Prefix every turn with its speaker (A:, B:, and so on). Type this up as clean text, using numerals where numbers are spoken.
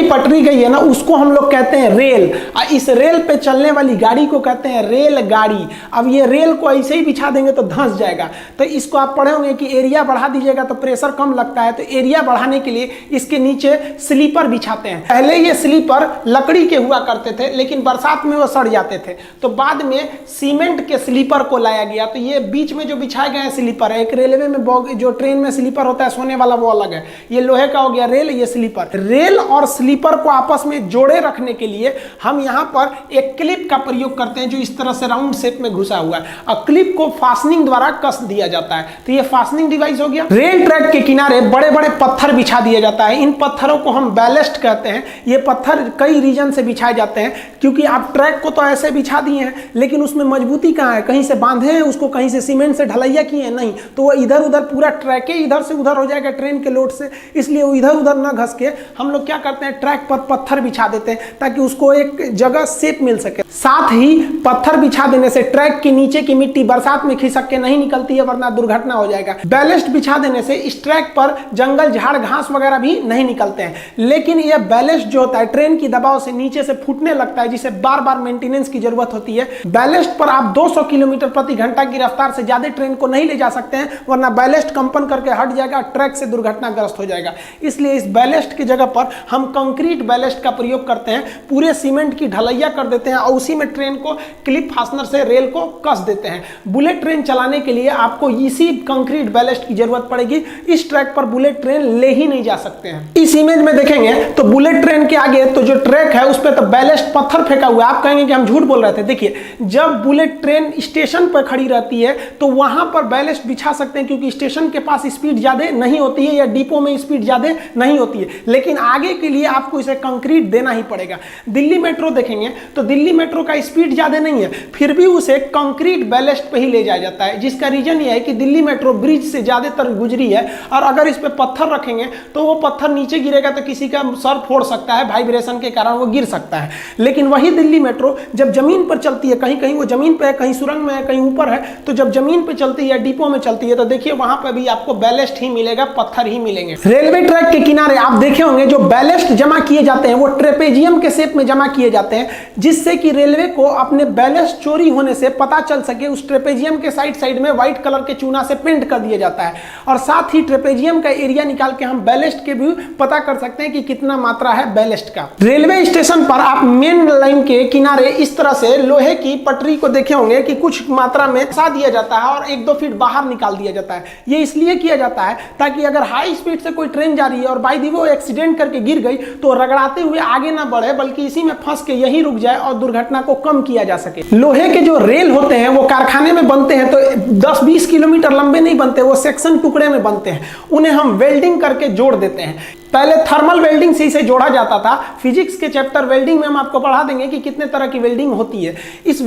A: पटरी गई है ना, उसको हम लोग कहते हैं रेल। इस रेल पे चलने वाली गाड़ी को कहते हैं रेलगाड़ी। अब ये रेल को ऐसे ही बिछा देंगे तो धंस जाएगा। तो इसको आप पढ़े होंगे कि एरिया बढ़ा दीजिएगा तो प्रेशर कम लगता है। तो एरिया बढ़ाने के लिए इसके नीचे स्लीपर बिछाते हैं। पहले ये स्लीपर लकड़ी के हुआ करते थे, लेकिन बरसात में वो सड़ जाते थे, तो बाद में सीमेंट के स्लीपर को लाया गया। तो ये बीच में जो बिछाए गए स्लीपर है, एक रेलवे में जो ट्रेन में स्लीपर होता है सोने वाला, वो अलग है। ये लोहे का हो गया रेल, ये स्लीपर। रेल और स्लीपर को आपस में जोड़े रखने के लिए हम यहाँ पर एक क्लिप का प्रयोग करते हैं, जो इस तरह से राउंड शेप में घुसा हुआ है, और क्लिप को फास्टनिंग द्वारा कस दिया जाता है। तो ये फास्टनिंग डिवाइस हो गया। रेल ट्रैक के किनारे बड़े बड़े पत्थर बिछा दिया जाता है। इन पत्थरों को हम बैलेस्ट कहते हैं। ये पत्थर कई रीजन से बिछाए जाते हैं, क्योंकि आप ट्रैक को तो ऐसे बिछा दिए हैं, लेकिन उसमें मजबूती कहाँ है? कहीं से बांधे हैं उसको, कहीं से सीमेंट से ढलैया किए हैं? नहीं, तो वो इधर उधर पूरा ट्रैक इधर से उधर हो जाएगा ट्रेन के लोड से, इसलिए वो इधर उधर ना घस के हम लोग क्या करते हैं, ट्रैक पर पत्थर बिछा देते हैं ताकि उसको एक जगह शेप मिल सके। साथ ही पत्थर बिछा देने से ट्रैक के नीचे की मिट्टी बरसात में खिसक के नहीं निकलती है, वरना दुर्घटना हो जाएगा। बैलेस्ट बिछा देने से इस ट्रैक पर जंगल झाड़ घास वगैरह भी नहीं निकलते हैं। लेकिन यह बैलेस्ट जो होता है ट्रेन की दबाव से नीचे से फूटने लगता है, जिसे बार बार मेंटेनेंस की जरूरत होती है। बैलेस्ट पर आप 200 किलोमीटर प्रति घंटा की रफ्तार से ज्यादा ट्रेन को नहीं ले जा सकते हैं, वरना बैलेस्ट कंपन करके हट जाएगा, ट्रैक से दुर्घटनाग्रस्त हो जाएगा। इसलिए इस बैलेस्ट की जगह पर हम कंक्रीट बैलेस्ट का प्रयोग करते हैं। पूरे सीमेंट की ढलैया कर देते हैं और उसी में ट्रेन को क्लिप फास्टनर से रेल को कस देते हैं। बुलेट ट्रेन चलाने के लिए आपको इसी कंक्रीट बैलेस्ट की जरूरत पड़ेगी। इस ट्रैक पर बुलेट ट्रेन ले ही नहीं जा सकते हैं। इस इमेज में देखेंगे तो बुलेट ट्रेन के आगे तो जो ट्रैक है उस पर तो बैलेस्ट पत्थर फेंका हुआ है। आप कहेंगे कि हम झूठ बोल रहे थे। देखिए, जब बुलेट ट्रेन स्टेशन पर खड़ी रहती है तो वहां पर बैलेस्ट बिछा सकते हैं, क्योंकि स्टेशन के पास स्पीड ज्यादा नहीं होती है या डिपो में स्पीड ज्यादा नहीं होती है। लेकिन आगे के लिए आपको इसे कंक्रीट देना ही पड़ेगा। दिल्ली मेट्रो देखेंगे तो दिल्ली मेट्रो का स्पीड ज्यादा नहीं है, फिर भी उसे कंक्रीट बैलेस्ट पे ही ले जाया जाता है, जिसका रीजन यह है कि दिल्ली मेट्रो ब्रिज से ज्यादातर गुजरी है, और अगर इस पे पत्थर रखेंगे तो वो पत्थर नीचे गिरेगा तो किसी का सर फोड़ सकता है, वाइब्रेशन के कारण वो गिर सकता है। लेकिन वही दिल्ली मेट्रो जब जमीन पर चलती है, कहीं कहीं वो जमीन पे है, कहीं सुरंग में है, कहीं ऊपर है, तो जब जमीन पे चलती है, डिपो में चलती है, तो देखिए वहां पर भी आपको बैलेस्ट ही मिलेगा, पत्थर ही मिलेंगे। रेलवे ट्रैक के किनारे आप देखे होंगे जो बैलेस्ट जमा किए जाते हैं वो ट्रेपेजियम के शेप में जमा किए जाते हैं, जिससे कि रेलवे को अपने बैलेस्ट चोरी होने से पता चल सके। उस ट्रेपेजियम के साइड में व्हाइट कलर के चूना से पेंट कर दिया जाता है, और साथ ही ट्रेपेजियम का एरिया निकाल के हम बैलेस्ट के भी पता कर सकते हैं कि कितना मात्रा है बैलेस्ट का। रेलवे स्टेशन पर आप मेन लाइन के किनारे इस तरह से लोहे की पटरी को देखे होंगे कि कुछ मात्रा में फंसा दिया जाता है और 1-2 फीट बाहर निकाल दिया जाता है। ये इसलिए किया जाता है ताकि अगर हाई स्पीड से कोई ट्रेन जा रही है और बाय द वे वो एक्सीडेंट करके गिर गई तो रगड़ाते हुए आगे ना बढ़े, बल्कि इसी में फंस के यहीं रुक जाए और दुर्घटना को कम किया जा सके। लोहे के जो रेल होते हैं वो कारखाने में बनते हैं तो 10-20 किलोमीटर लंबे नहीं बनते, वो सेक्शन टुकड़े में बनते हैं। उन्हें हम वेल्डिंग करके जोड़ देते हैं। पहले थर्मल वेल्डिंग से इसे जोड़ा जाता था। फिजिक्स के चैप्टर वेल्डिंग में हम आपको पढ़ा देंगे कि कितने तरह की वेल्डिंग होती है। इस